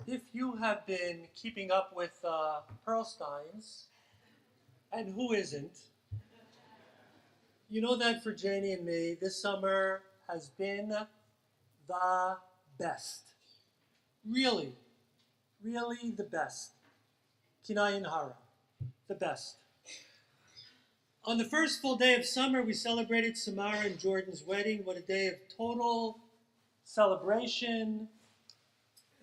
If you have been keeping up with Pearlsteins, and who isn't, you know that for Janie and me, this summer has been the best. Really, really the best. Kinayan Hara, the best. On the first full day of summer, we celebrated Samara and Jordan's wedding. What a day of total celebration.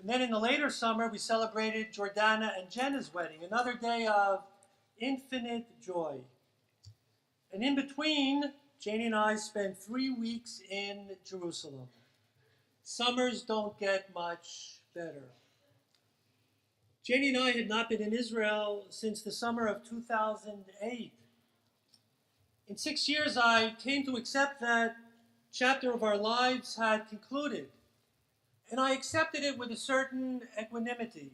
And then in the later summer, we celebrated Jordana and Jenna's wedding, another day of infinite joy. And in between, Janie and I spent 3 weeks in Jerusalem. Summers don't get much better. Janie and I had not been in Israel since the summer of 2008. In 6 years, I came to accept that chapter of our lives had concluded. And I accepted it with a certain equanimity.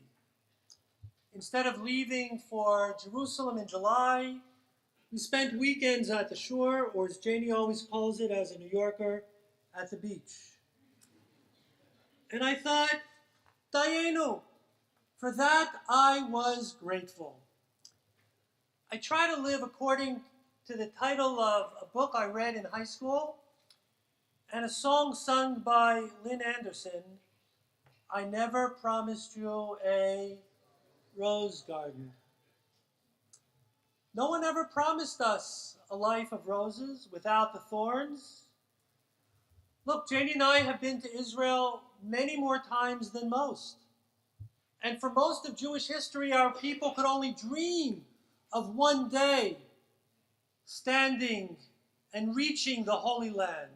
Instead of leaving for Jerusalem in July, we spent weekends at the shore, or as Janie always calls it as a New Yorker, at the beach. And I thought, Dayenu, for that I was grateful. I try to live according to the title of a book I read in high school and a song sung by Lynn Anderson, I never promised you a rose garden. No one ever promised us a life of roses without the thorns. Look, Janie and I have been to Israel many more times than most. And for most of Jewish history, our people could only dream of one day standing and reaching the Holy Land.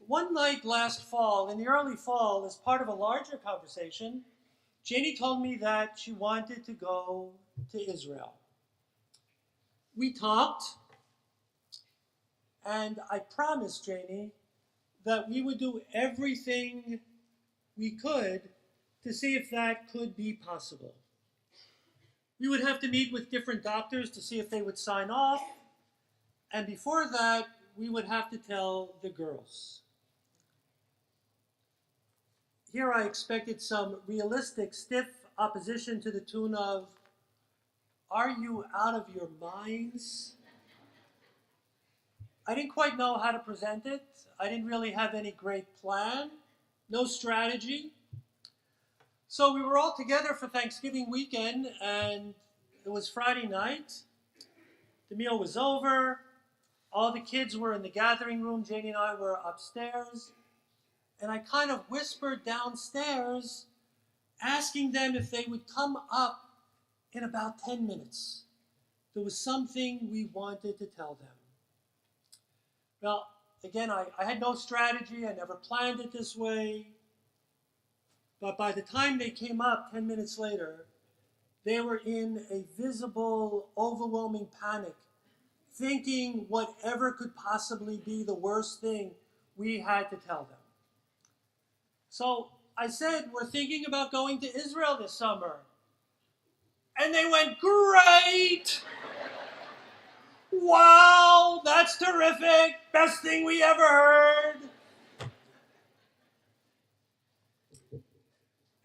One night last fall, in the early fall, as part of a larger conversation, Janie told me that she wanted to go to Israel. We talked, and I promised Janie that we would do everything we could to see if that could be possible. We would have to meet with different doctors to see if they would sign off, and before that, we would have to tell the girls. Here I expected some realistic, stiff opposition to the tune of, are you out of your minds? I didn't quite know how to present it. I didn't really have any great plan, no strategy. So we were all together for Thanksgiving weekend, and it was Friday night. The meal was over. All the kids were in the gathering room. Janie and I were upstairs. And I kind of whispered downstairs, asking them if they would come up in about 10 minutes. There was something we wanted to tell them. Well, again, I had no strategy. I never planned it this way. But by the time they came up 10 minutes later, they were in a visible, overwhelming panic, thinking whatever could possibly be the worst thing we had to tell them. So I said, we're thinking about going to Israel this summer. And they went, great! Wow, that's terrific! Best thing we ever heard!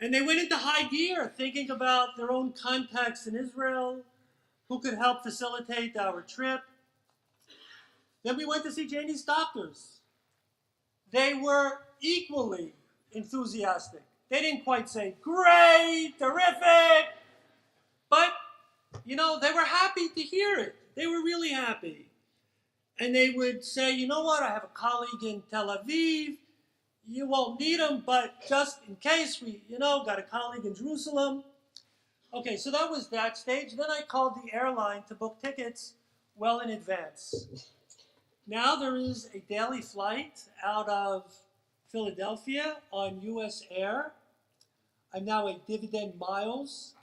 And they went into high gear, thinking about their own contacts in Israel, who could help facilitate our trip. Then we went to see Janie's doctors. They were equally enthusiastic. They didn't quite say, great, terrific, but, they were happy to hear it. They were really happy. And they would say, you know what, I have a colleague in Tel Aviv. You won't need him, but just in case, we, got a colleague in Jerusalem. Okay, so that was that stage. Then I called the airline to book tickets well in advance. Now there is a daily flight out of Philadelphia on US Air. I'm now at Dividend Miles.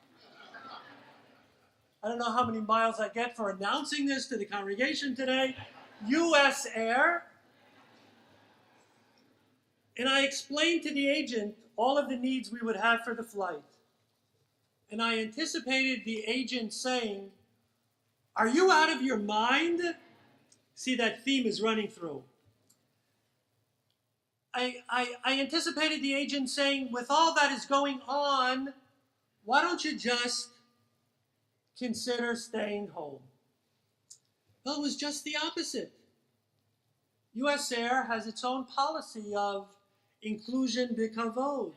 I don't know how many miles I get for announcing this to the congregation today. US Air. And I explained to the agent all of the needs we would have for the flight. And I anticipated the agent saying, are you out of your mind? See, that theme is running through. I anticipated the agent saying, with all that is going on, why don't you just consider staying home? Well, it was just the opposite. US Air has its own policy of inclusion b'kavod.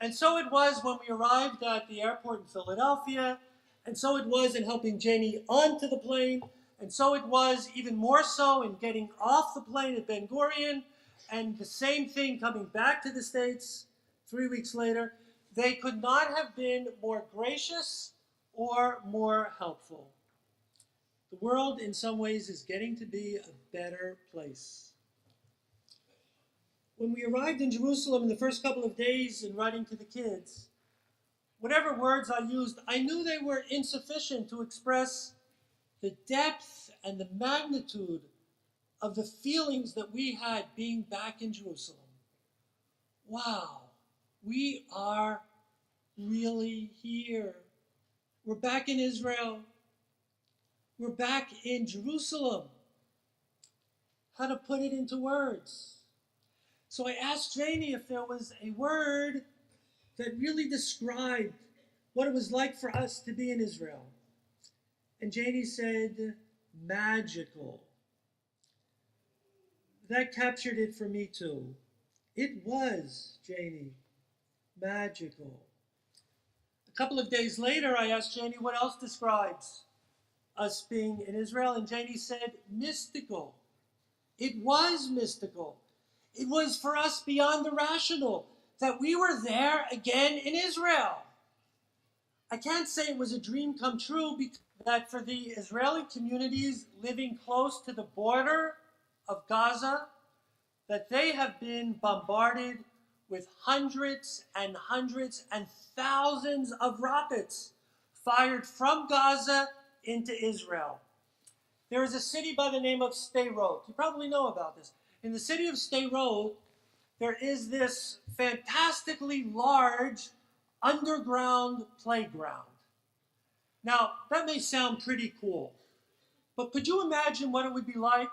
And so it was when we arrived at the airport in Philadelphia, and so it was in helping Janie onto the plane, and so it was even more so in getting off the plane at Ben Gurion, and the same thing coming back to the States 3 weeks later. They could not have been more gracious or more helpful. The world, in some ways, is getting to be a better place. When we arrived in Jerusalem in the first couple of days in writing to the kids, whatever words I used, I knew they were insufficient to express the depth and the magnitude of the feelings that we had being back in Jerusalem. Wow, we are really here. We're back in Israel. We're back in Jerusalem. How to put it into words? So I asked Janie if there was a word that really described what it was like for us to be in Israel. And Janie said, magical. That captured it for me too. It was, Janie, magical. A couple of days later, I asked Janie what else describes us being in Israel, and Janie said, mystical. It was mystical. It was for us beyond the rational that we were there again in Israel. I can't say it was a dream come true, because that for the Israeli communities living close to the border of Gaza, that they have been bombarded with hundreds and hundreds and thousands of rockets fired from Gaza into Israel. There is a city by the name of Sderot. You probably know about this. In the city of Sderot, there is this fantastically large underground playground. Now, that may sound pretty cool, but could you imagine what it would be like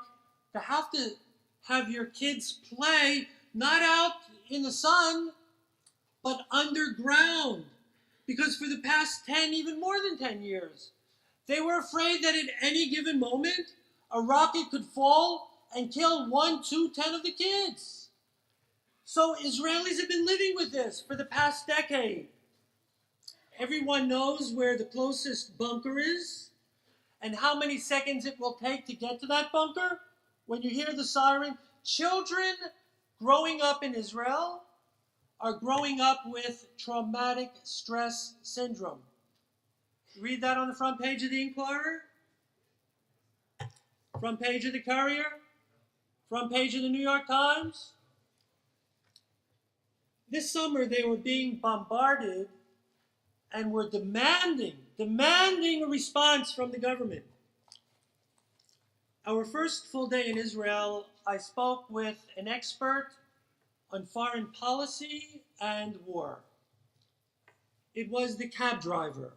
to have your kids play not out in the sun, but underground? Because for the past 10, even more than 10 years, they were afraid that at any given moment, a rocket could fall and kill 1, 2, 10 of the kids. So Israelis have been living with this for the past decade. Everyone knows where the closest bunker is and how many seconds it will take to get to that bunker. When you hear the siren, children growing up in Israel are growing up with traumatic stress syndrome. Read that on the front page of the Inquirer, front page of the Courier, front page of the New York Times. This summer they were being bombarded and were demanding a response from the government. Our first full day in Israel, I spoke with an expert on foreign policy and war. It was the cab driver.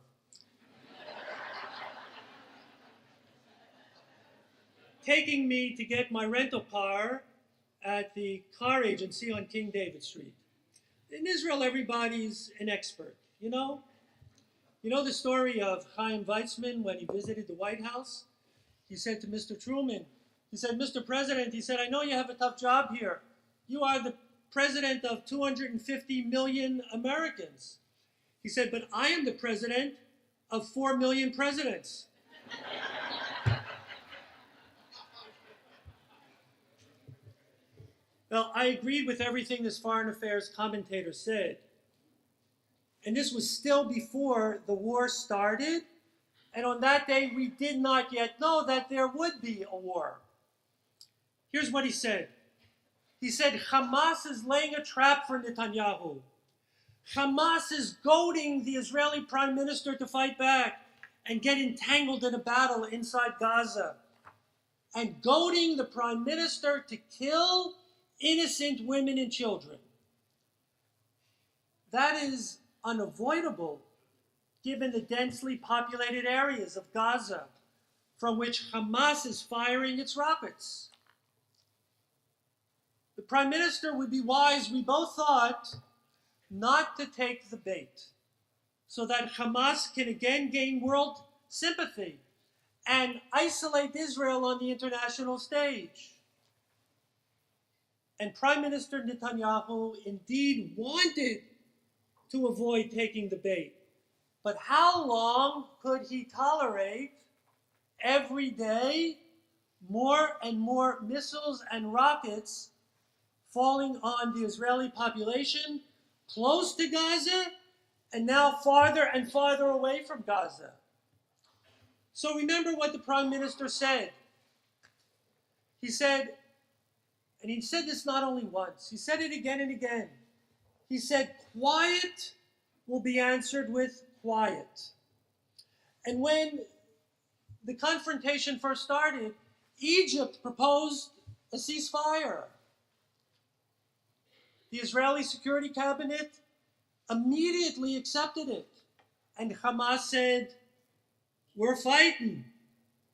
Taking me to get my rental car at the car agency on King David Street. In Israel, everybody's an expert, you know? You know the story of Chaim Weizmann when he visited the White House? He said to Mr. Truman, he said, Mr. President, he said, I know you have a tough job here. You are the president of 250 million Americans. He said, but I am the president of 4 million presidents. Well, I agreed with everything this foreign affairs commentator said. And this was still before the war started. And on that day, we did not yet know that there would be a war. Here's what he said. He said, Hamas is laying a trap for Netanyahu. Hamas is goading the Israeli prime minister to fight back and get entangled in a battle inside Gaza. And goading the prime minister to kill innocent women and children. That is unavoidable given the densely populated areas of Gaza from which Hamas is firing its rockets. The prime minister would be wise, we both thought, not to take the bait, so that Hamas can again gain world sympathy and isolate Israel on the international stage. And Prime Minister Netanyahu indeed wanted to avoid taking the bait. But how long could he tolerate every day more and more missiles and rockets falling on the Israeli population close to Gaza and now farther and farther away from Gaza? So remember what the Prime Minister said. He said, and he said this not only once, he said it again and again. He said, quiet will be answered with quiet. And when the confrontation first started, Egypt proposed a ceasefire. The Israeli Security Cabinet immediately accepted it. And Hamas said, we're fighting.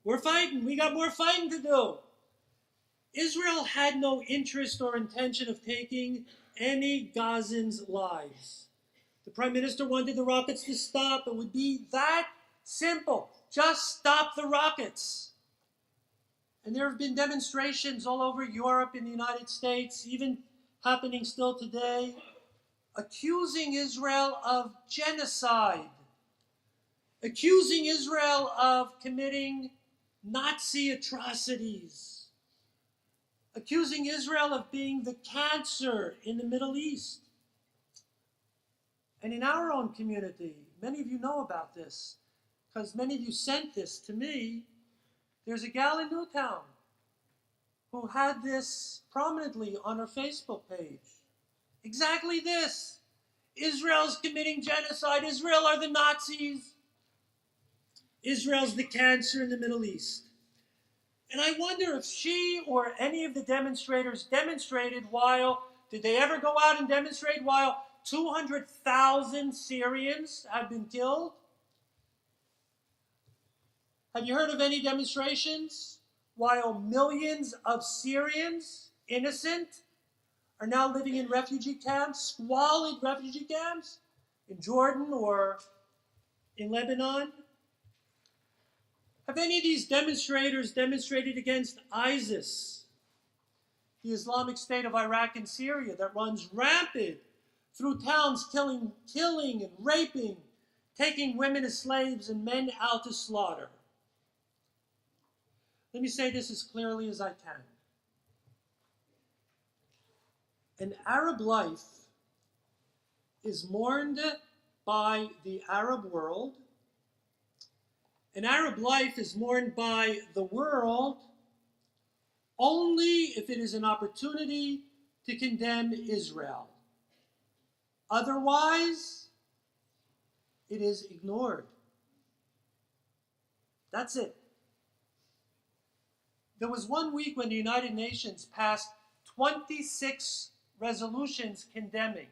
We're fighting. We got more fighting to do. Israel had no interest or intention of taking any Gazans' lives. The Prime Minister wanted the rockets to stop. It would be that simple. Just stop the rockets. And there have been demonstrations all over Europe and the United States, even happening still today, accusing Israel of genocide, accusing Israel of committing Nazi atrocities, accusing Israel of being the cancer in the Middle East. And in our own community, many of you know about this, because many of you sent this to me. There's a gal in Newtown who had this prominently on her Facebook page. Exactly this. Israel's committing genocide. Israel are the Nazis. Israel's the cancer in the Middle East. And I wonder if she or any of the demonstrators demonstrated while, did they ever go out and demonstrate while 200,000 Syrians have been killed? Have you heard of any demonstrations while millions of Syrians, innocent, are now living in refugee camps, squalid refugee camps, in Jordan or in Lebanon? Have any of these demonstrators demonstrated against ISIS, the Islamic State of Iraq and Syria that runs rampant through towns, killing and raping, taking women as slaves and men out to slaughter? Let me say this as clearly as I can. An Arab life is mourned by the Arab world. An Arab life is mourned by the world only if it is an opportunity to condemn Israel. Otherwise, it is ignored. That's it. There was 1 week when the United Nations passed 26 resolutions condemning.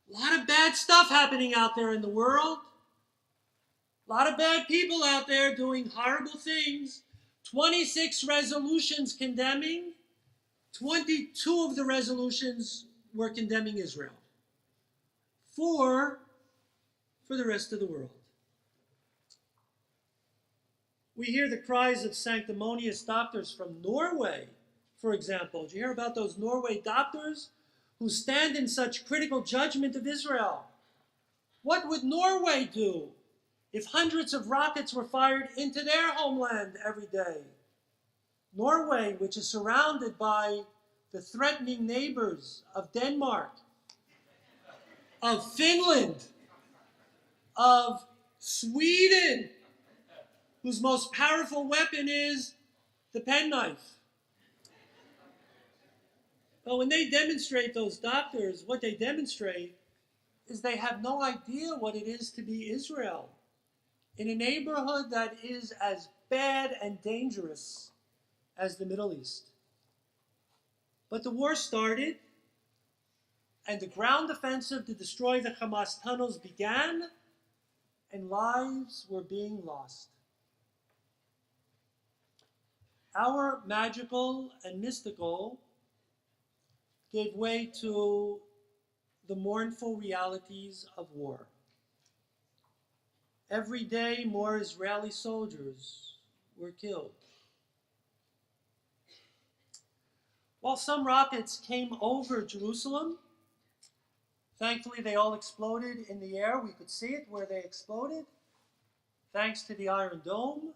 A lot of bad stuff happening out there in the world. A lot of bad people out there doing horrible things. 26 resolutions condemning. 22 of the resolutions were condemning Israel. 4 for the rest of the world. We hear the cries of sanctimonious doctors from Norway, for example. Did you hear about those Norway doctors who stand in such critical judgment of Israel? What would Norway do if hundreds of rockets were fired into their homeland every day? Norway, which is surrounded by the threatening neighbors of Denmark, of Finland, of Sweden, whose most powerful weapon is the penknife. But when they demonstrate, those doctors, what they demonstrate is they have no idea what it is to be Israel in a neighborhood that is as bad and dangerous as the Middle East. But the war started, and the ground offensive to destroy the Hamas tunnels began, and lives were being lost. Our magical and mystical gave way to the mournful realities of war. Every day, more Israeli soldiers were killed. While some rockets came over Jerusalem, thankfully they all exploded in the air. We could see it where they exploded, thanks to the Iron Dome.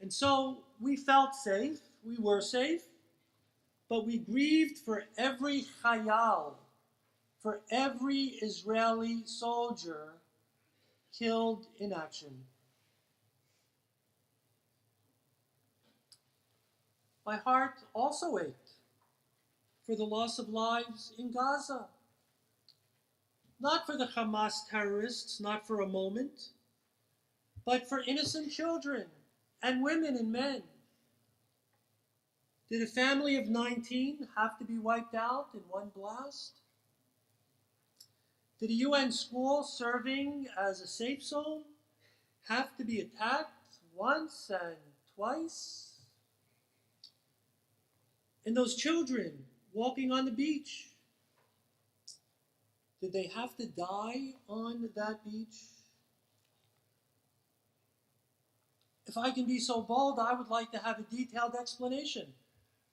And so we felt safe, we were safe, but we grieved for every chayal, for every Israeli soldier killed in action. My heart also ached for the loss of lives in Gaza. Not for the Hamas terrorists, not for a moment, but for innocent children and women and men. Did a family of 19 have to be wiped out in one blast? Did a UN school serving as a safe zone have to be attacked once and twice? And those children walking on the beach, did they have to die on that beach? If I can be so bold, I would like to have a detailed explanation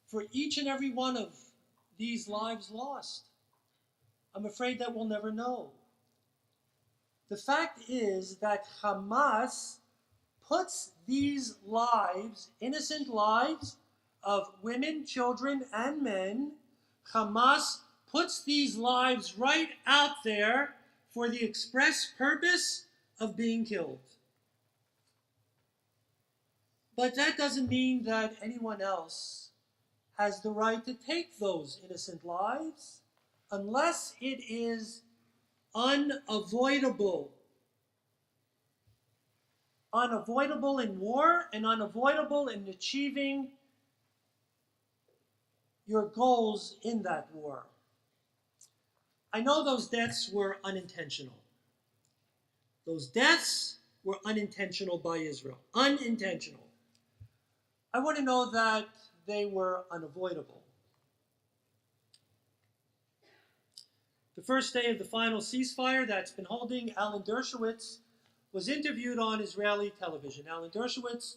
for each and every one of these lives lost. I'm afraid that we'll never know. The fact is that Hamas puts these lives, innocent lives of women, children, and men, Hamas puts these lives right out there for the express purpose of being killed. But that doesn't mean that anyone else has the right to take those innocent lives unless it is unavoidable. Unavoidable in war and unavoidable in achieving your goals in that war. I know those deaths were unintentional. Those deaths were unintentional by Israel. Unintentional. I want to know that they were unavoidable. The first day of the final ceasefire that's been holding, Alan Dershowitz was interviewed on Israeli television. Alan Dershowitz,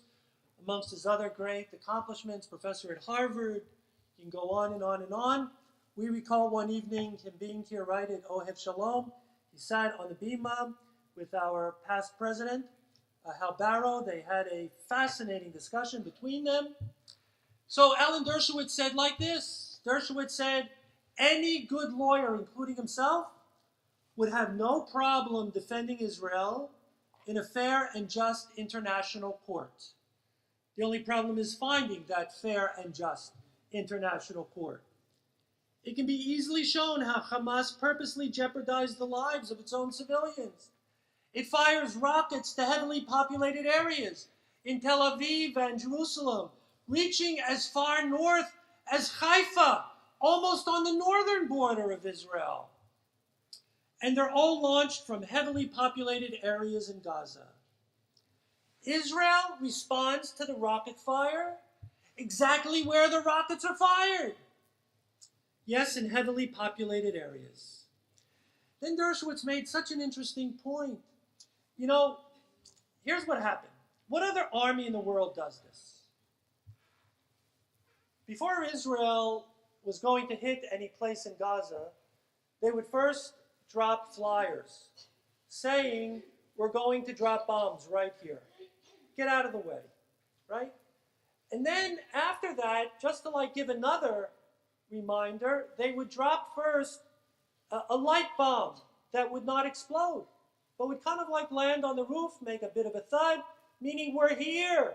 amongst his other great accomplishments, professor at Harvard, you can go on and on and on. We recall one evening him being here right at Ohev Shalom. He sat on the bima with our past president, Hal Barrow. They had a fascinating discussion between them. So Alan Dershowitz said like this. Dershowitz said, any good lawyer, including himself, would have no problem defending Israel in a fair and just international court. The only problem is finding that fair and just international court. It can be easily shown how Hamas purposely jeopardized the lives of its own civilians. It fires rockets to heavily populated areas in Tel Aviv and Jerusalem, reaching as far north as Haifa, almost on the northern border of Israel. And they're all launched from heavily populated areas in Gaza. Israel responds to the rocket fire exactly where the rockets are fired. Yes, in heavily populated areas. Then Dershowitz made such an interesting point. You know, here's what happened. What other army in the world does this? Before Israel was going to hit any place in Gaza, they would first drop flyers saying, we're going to drop bombs right here. Get out of the way, right? And then after that, just to like give another reminder, they would drop first a light bomb that would not explode, but would kind of like land on the roof, make a bit of a thud, meaning we're here.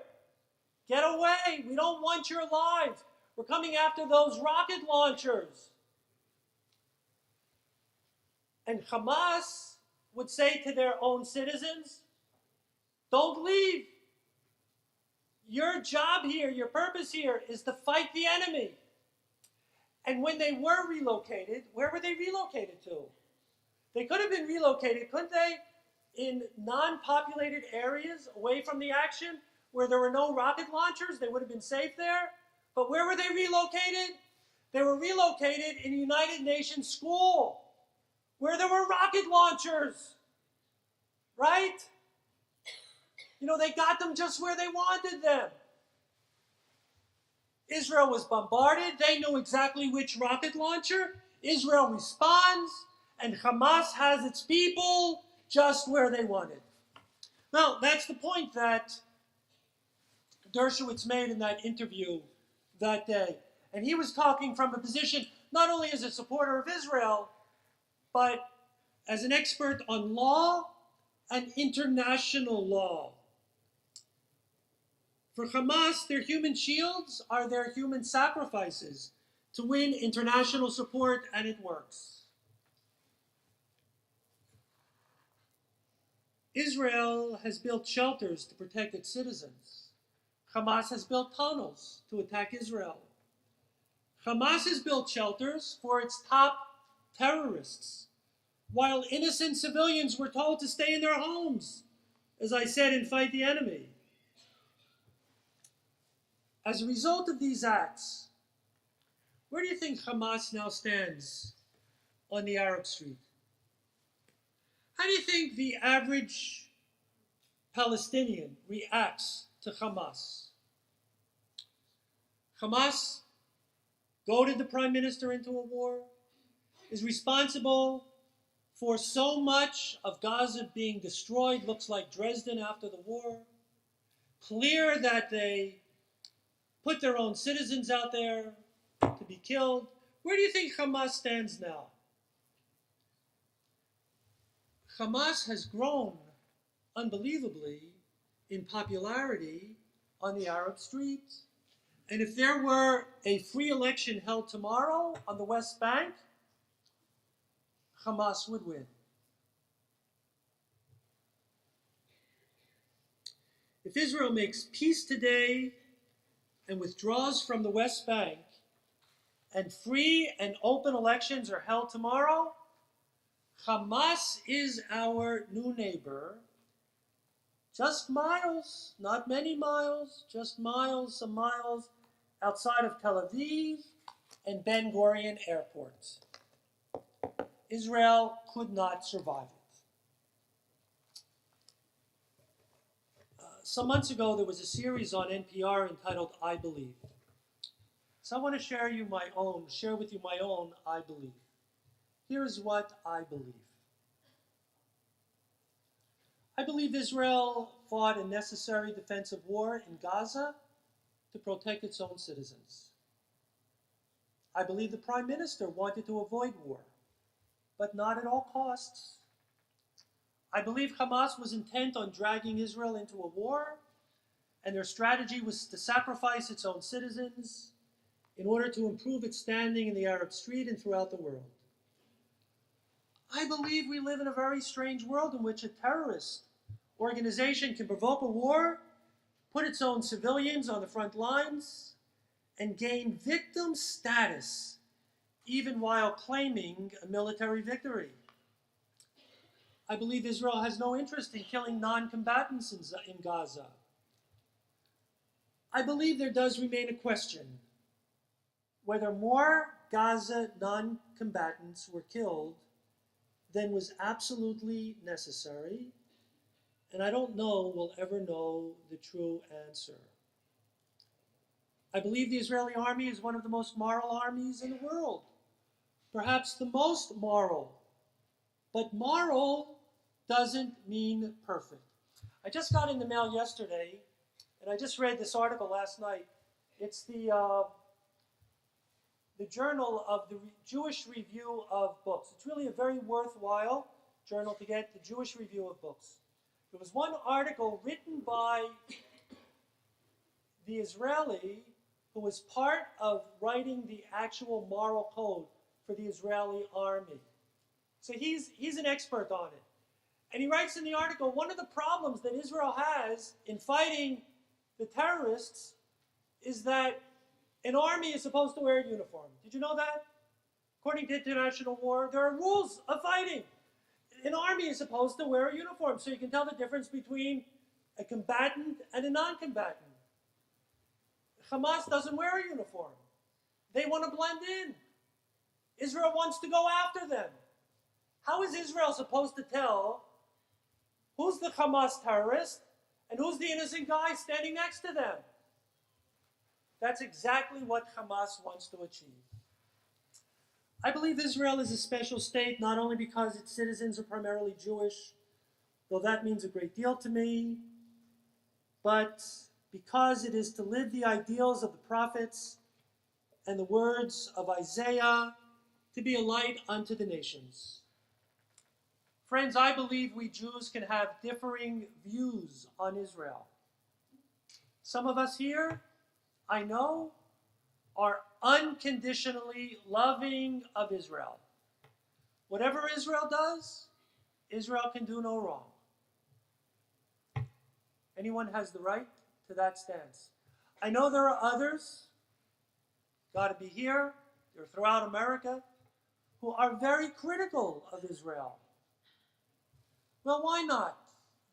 Get away. We don't want your lives. We're coming after those rocket launchers. And Hamas would say to their own citizens, don't leave. Your job here, your purpose here is to fight the enemy. And when they were relocated, where were they relocated to? They could have been relocated, couldn't they, in non-populated areas away from the action where there were no rocket launchers? They would have been safe there. But where were they relocated? They were relocated in a United Nations school where there were rocket launchers, right? You know, they got them just where they wanted them. Israel was bombarded. They knew exactly which rocket launcher. Israel responds, and Hamas has its people just where they wanted. Now, that's the point that Dershowitz made in that interview that day. And he was talking from a position not only as a supporter of Israel, but as an expert on law and international law. For Hamas, their human shields are their human sacrifices to win international support, and it works. Israel has built shelters to protect its citizens. Hamas has built tunnels to attack Israel. Hamas has built shelters for its top terrorists, while innocent civilians were told to stay in their homes, as I said, and fight the enemy. As a result of these acts, where do you think Hamas now stands on the Arab street? How do you think the average Palestinian reacts to Hamas? Hamas goaded the prime minister into a war, is responsible for so much of Gaza being destroyed, looks like Dresden after the war. Clear that they put their own citizens out there to be killed. Where do you think Hamas stands now? Hamas has grown unbelievably in popularity on the Arab street. And if there were a free election held tomorrow on the West Bank, Hamas would win. If Israel makes peace today and withdraws from the West Bank, and free and open elections are held tomorrow, Hamas is our new neighbor, just miles, not many miles, just miles, some miles outside of Tel Aviv and Ben Gurion airports. Israel could not survive it. Some months ago, there was a series on NPR entitled I Believe. So I want to share with you my own I Believe. Here's what I believe. I believe Israel fought a necessary defensive war in Gaza to protect its own citizens. I believe the Prime Minister wanted to avoid war, but not at all costs. I believe Hamas was intent on dragging Israel into a war, and their strategy was to sacrifice its own citizens in order to improve its standing in the Arab street and throughout the world. I believe we live in a very strange world in which a terrorist organization can provoke a war, put its own civilians on the front lines, and gain victim status, even while claiming a military victory. I believe Israel has no interest in killing non-combatants in Gaza. I believe there does remain a question whether more Gaza non-combatants were killed than was absolutely necessary, and I don't know we'll ever know the true answer. I believe the Israeli army is one of the most moral armies in the world, perhaps the most moral, but moral doesn't mean perfect. I just got in the mail yesterday, and I just read this article last night. It's the Journal of the Jewish Review of Books. It's really a very worthwhile journal to get, the Jewish Review of Books. There was one article written by the Israeli who was part of writing the actual moral code for the Israeli army. So he's an expert on it. And he writes in the article, one of the problems that Israel has in fighting the terrorists is that an army is supposed to wear a uniform. Did you know that? According to international law, there are rules of fighting. An army is supposed to wear a uniform so you can tell the difference between a combatant and a non-combatant. Hamas doesn't wear a uniform. They want to blend in. Israel wants to go after them. How is Israel supposed to tell who's the Hamas terrorist and who's the innocent guy standing next to them? That's exactly what Hamas wants to achieve. I believe Israel is a special state not only because its citizens are primarily Jewish, though that means a great deal to me, but because it is to live the ideals of the prophets and the words of Isaiah, to be a light unto the nations. Friends, I believe we Jews can have differing views on Israel. Some of us here, I know, are unconditionally loving of Israel. Whatever Israel does, Israel can do no wrong. Anyone has the right to that stance. I know there are others, got to be here, they're throughout America, who are very critical of Israel. Well, why not?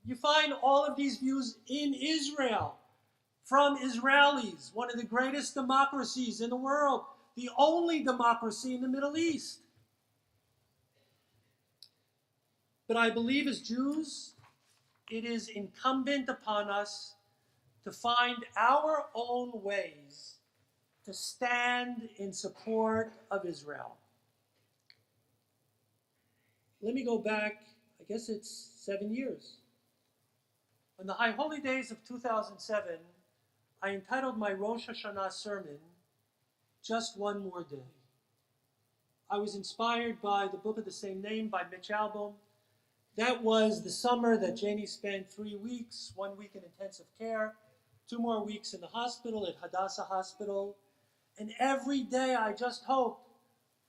You find all of these views in Israel, from Israelis, one of the greatest democracies in the world, the only democracy in the Middle East. But I believe as Jews, it is incumbent upon us to find our own ways to stand in support of Israel. Let me go back, I guess it's 7 years. On the High Holy Days of 2007, I entitled my Rosh Hashanah sermon, Just One More Day. I was inspired by the book of the same name by Mitch Albom. That was the summer that Janie spent 3 weeks, 1 week in intensive care, 2 more weeks in the hospital at Hadassah Hospital. And every day I just hoped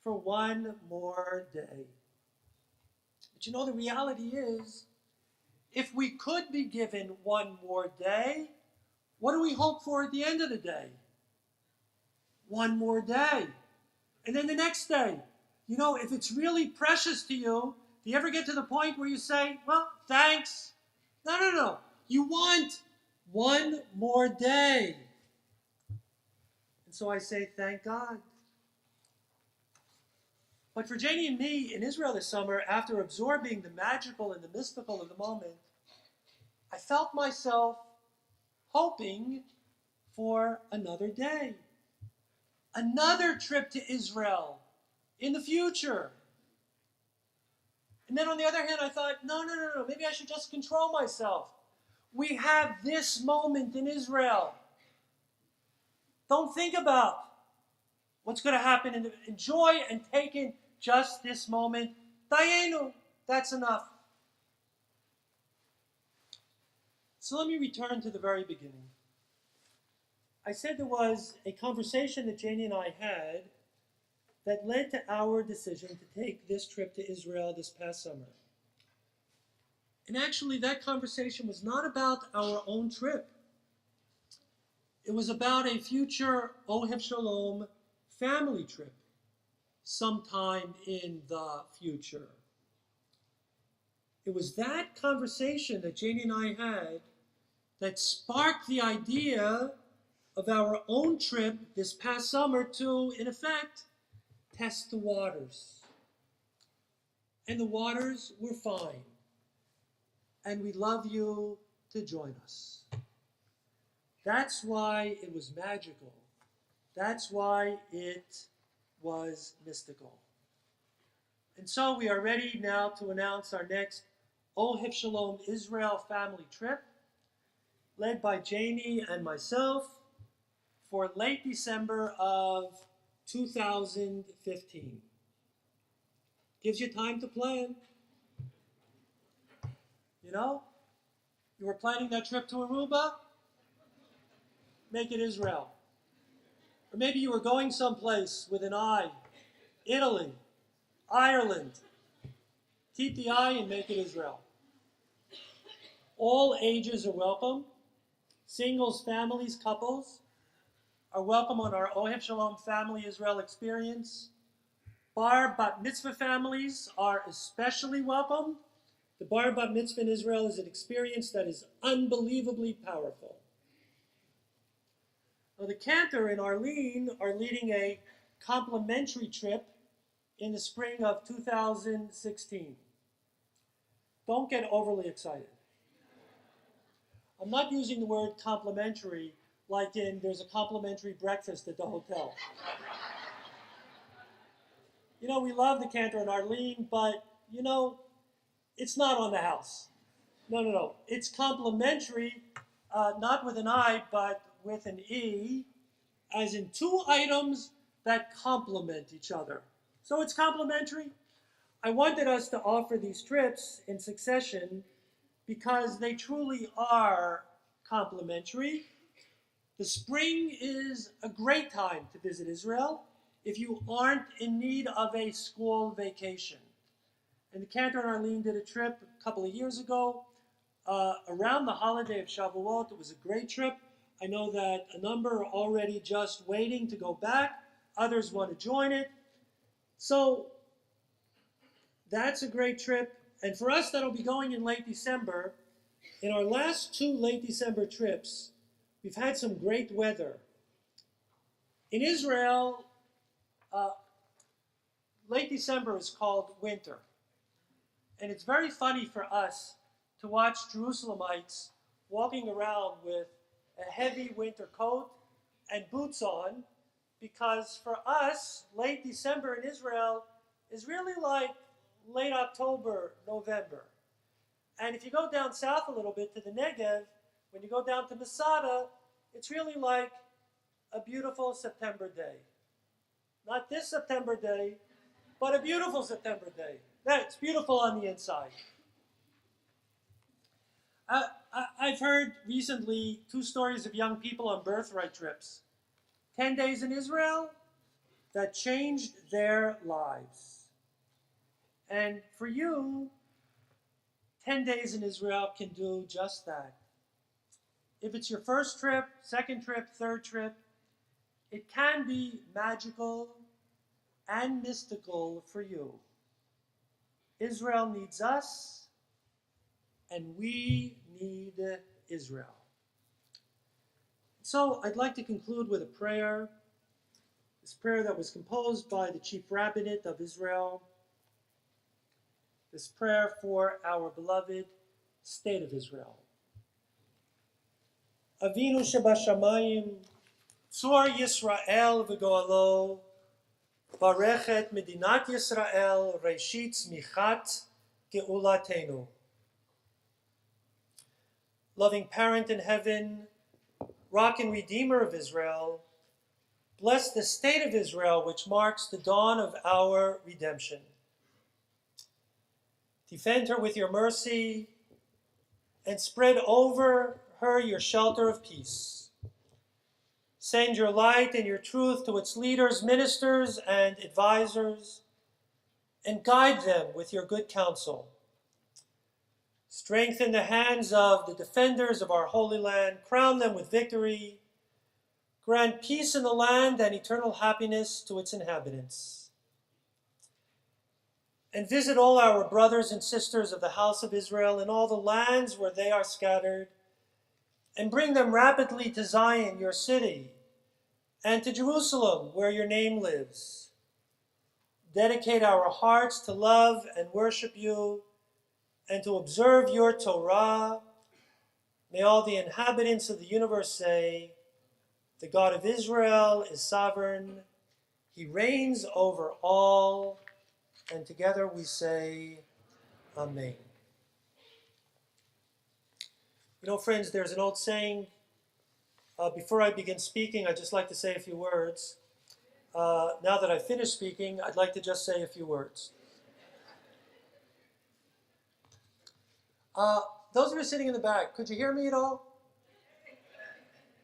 for one more day. But you know, the reality is, if we could be given one more day, what do we hope for at the end of the day? One more day. And then the next day. You know, if it's really precious to you, do you ever get to the point where you say, well, thanks? No. You want one more day. And so I say, thank God. But for Janie and me in Israel this summer, after absorbing the magical and the mystical of the moment, I felt myself hoping for another day. Another trip to Israel in the future. And then on the other hand, I thought, no, maybe I should just control myself. We have this moment in Israel. Don't think about what's going to happen. Enjoy and take in just this moment. Dayenu, that's enough. So let me return to the very beginning. I said there was a conversation that Janie and I had that led to our decision to take this trip to Israel this past summer. And actually, that conversation was not about our own trip. It was about a future Ohev Shalom family trip sometime in the future. It was that conversation that Janie and I had that sparked the idea of our own trip this past summer to, in effect, test the waters. And the waters were fine. And we'd love you to join us. That's why it was magical. That's why it was mystical. And so we are ready now to announce our next Ohev Shalom Israel family trip, led by Janie and myself, for late December of 2015. Gives you time to plan. You know, you were planning that trip to Aruba, make it Israel. Or maybe you were going someplace with an I, Italy, Ireland. Keep the I and make it Israel. All ages are welcome. Singles, families, couples are welcome on our Ohev Shalom Family Israel experience. Bar Bat Mitzvah families are especially welcome. The Bar Bat Mitzvah in Israel is an experience that is unbelievably powerful. Now, the cantor and Arlene are leading a complimentary trip in the spring of 2016. Don't get overly excited. I'm not using the word complimentary like in there's a complimentary breakfast at the hotel. We love the Cantor and Arlene, but, it's not on the house. No. It's complimentary, not with an I, but with an E, as in two items that complement each other. So it's complimentary. I wanted us to offer these trips in succession because they truly are complimentary. The spring is a great time to visit Israel if you aren't in need of a school vacation. And the Cantor and Arlene did a trip a couple of years ago around the holiday of Shavuot. It was a great trip. I know that a number are already just waiting to go back. Others want to join it. So that's a great trip. And for us, that'll be going in late December. In our last two late December trips, we've had some great weather. In Israel, late December is called winter. And it's very funny for us to watch Jerusalemites walking around with a heavy winter coat and boots on, because for us, late December in Israel is really like late October, November. And if you go down south a little bit to the Negev, when you go down to Masada, it's really like a beautiful September day. Not this September day, but a beautiful September day. It's beautiful on the inside. I've heard recently 2 stories of young people on birthright trips. 10 days in Israel that changed their lives. And for you, 10 days in Israel can do just that. If it's your first trip, second trip, third trip, it can be magical and mystical for you. Israel needs us, and we need Israel. So I'd like to conclude with a prayer. This prayer that was composed by the chief rabbinate of Israel. This prayer for our beloved state of Israel. Avinu Shebashamayim, Tzor Yisrael v'goalo, Barechet Medinat Yisrael, Reshit Tzmichat Geulatenu. Loving parent in heaven, rock and redeemer of Israel, bless the state of Israel, which marks the dawn of our redemption. Defend her with your mercy, and spread over her your shelter of peace. Send your light and your truth to its leaders, ministers, and advisors, and guide them with your good counsel. Strengthen the hands of the defenders of our Holy Land, crown them with victory, grant peace in the land and eternal happiness to its inhabitants. And visit all our brothers and sisters of the house of Israel in all the lands where they are scattered, and bring them rapidly to Zion, your city, and to Jerusalem, where your name lives. Dedicate our hearts to love and worship you, and to observe your Torah. May all the inhabitants of the universe say, the God of Israel is sovereign. He reigns over all. And together we say, Amen. Friends, there's an old saying, before I begin speaking, I'd just like to say a few words. Now that I've finished speaking, I'd like to just say a few words. Those of you sitting in the back, could you hear me at all?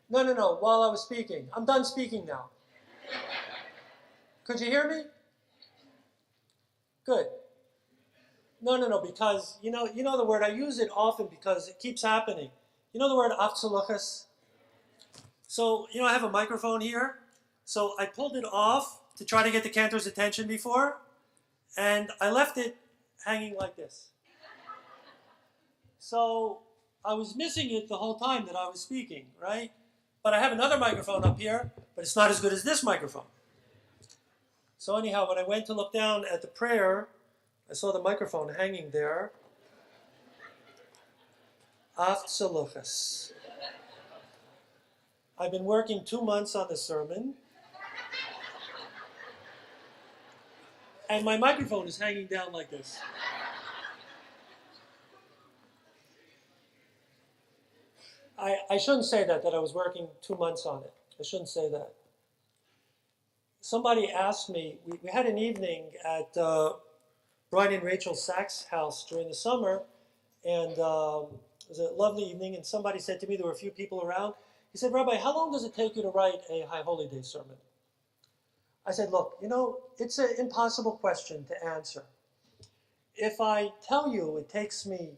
No, while I was speaking. I'm done speaking now. Could you hear me? Good. No, because, you know the word, I use it often because it keeps happening. You know the word aftsuluchas? So, I have a microphone here. So I pulled it off to try to get the cantor's attention before, and I left it hanging like this. So I was missing it the whole time that I was speaking, right? But I have another microphone up here, but it's not as good as this microphone. So anyhow, when I went to look down at the prayer, I saw the microphone hanging there. Aft Saluchas. I've been working 2 months on the sermon, and my microphone is hanging down like this. I shouldn't say that I was working 2 months on it. I shouldn't say that. Somebody asked me, we had an evening at Brian and Rachel Sachs' house during the summer, and it was a lovely evening, and somebody said to me, there were a few people around, he said, Rabbi, how long does it take you to write a High Holy Day sermon? I said, look, it's an impossible question to answer. If I tell you it takes me,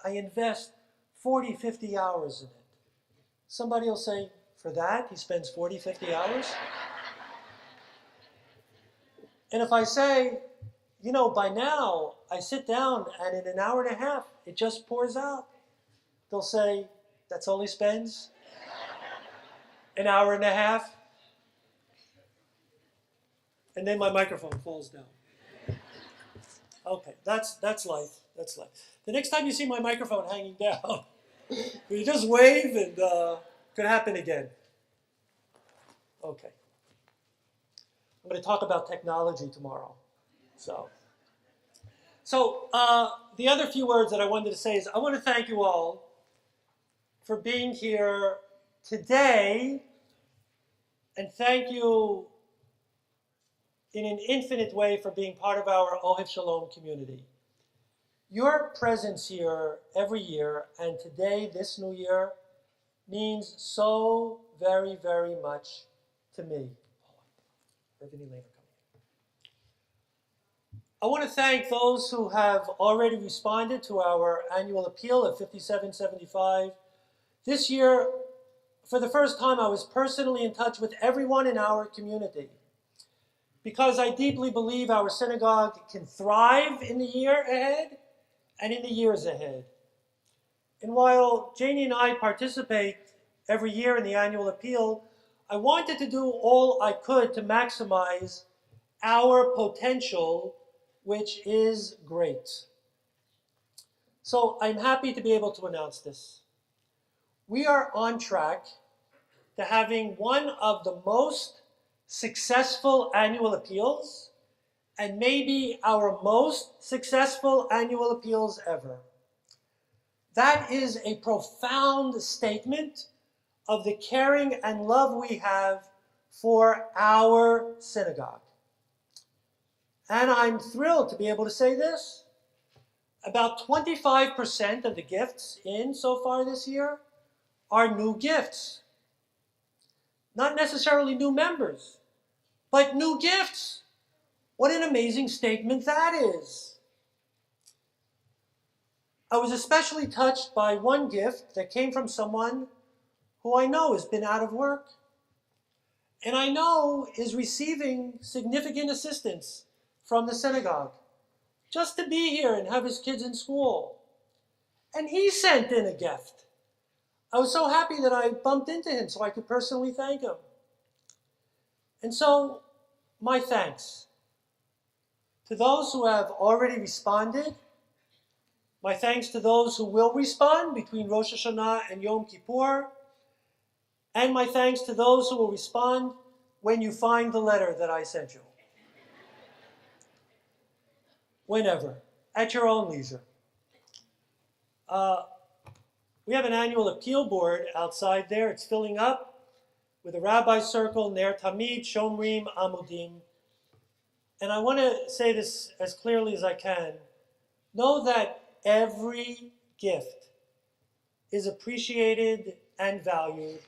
I invest 40, 50 hours in it, somebody will say, for that, he spends 40, 50 hours? And if I say, by now, I sit down and in an hour and a half, it just pours out, they'll say, that's all he spends? An hour and a half? And then my microphone falls down. Okay, that's life. That's life. The next time you see my microphone hanging down, you just wave and could happen again. Okay. I'm going to talk about technology tomorrow. So the other few words that I wanted to say is I want to thank you all for being here today, and thank you in an infinite way for being part of our Ohev Shalom community. Your presence here every year, and today, this new year, means so very, very much to me. I want to thank those who have already responded to our annual appeal of 5775. This year, for the first time, I was personally in touch with everyone in our community, because I deeply believe our synagogue can thrive in the year ahead and in the years ahead. And while Janie and I participate every year in the annual appeal, I wanted to do all I could to maximize our potential, which is great. So I'm happy to be able to announce this. We are on track to having one of the most successful annual appeals, and maybe our most successful annual appeals ever. That is a profound statement of the caring and love we have for our synagogue. And I'm thrilled to be able to say this. About 25% of the gifts in so far this year are new gifts. Not necessarily new members, but new gifts. What an amazing statement that is. I was especially touched by one gift that came from someone who I know has been out of work, and I know is receiving significant assistance from the synagogue just to be here and have his kids in school. And he sent in a gift. I was so happy that I bumped into him so I could personally thank him. And so, my thanks to those who have already responded. My thanks to those who will respond between Rosh Hashanah and Yom Kippur. And my thanks to those who will respond when you find the letter that I sent you. Whenever, at your own leisure. We have an annual appeal board outside there. It's filling up with a rabbi circle, Ner Tamid, Shomrim, Amudim. And I want to say this as clearly as I can. Know that every gift is appreciated and valued,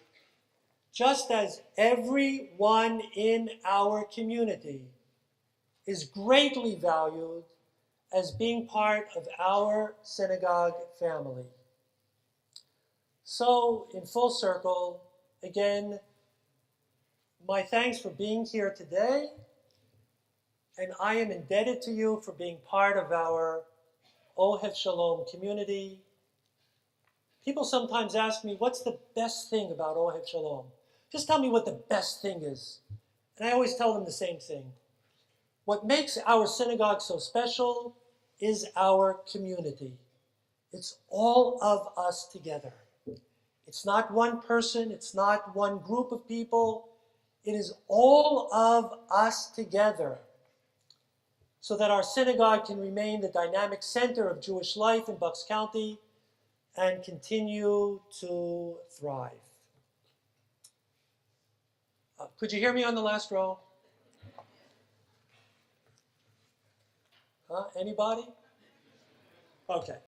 just as everyone in our community is greatly valued as being part of our synagogue family. So, in full circle, again, my thanks for being here today, and I am indebted to you for being part of our Ohev Shalom community. People sometimes ask me, what's the best thing about Ohev Shalom? Just tell me what the best thing is. And I always tell them the same thing. What makes our synagogue so special is our community. It's all of us together. It's not one person, it's not one group of people. It is all of us together so that our synagogue can remain the dynamic center of Jewish life in Bucks County and continue to thrive. Could you hear me on the last row? Anybody? Okay.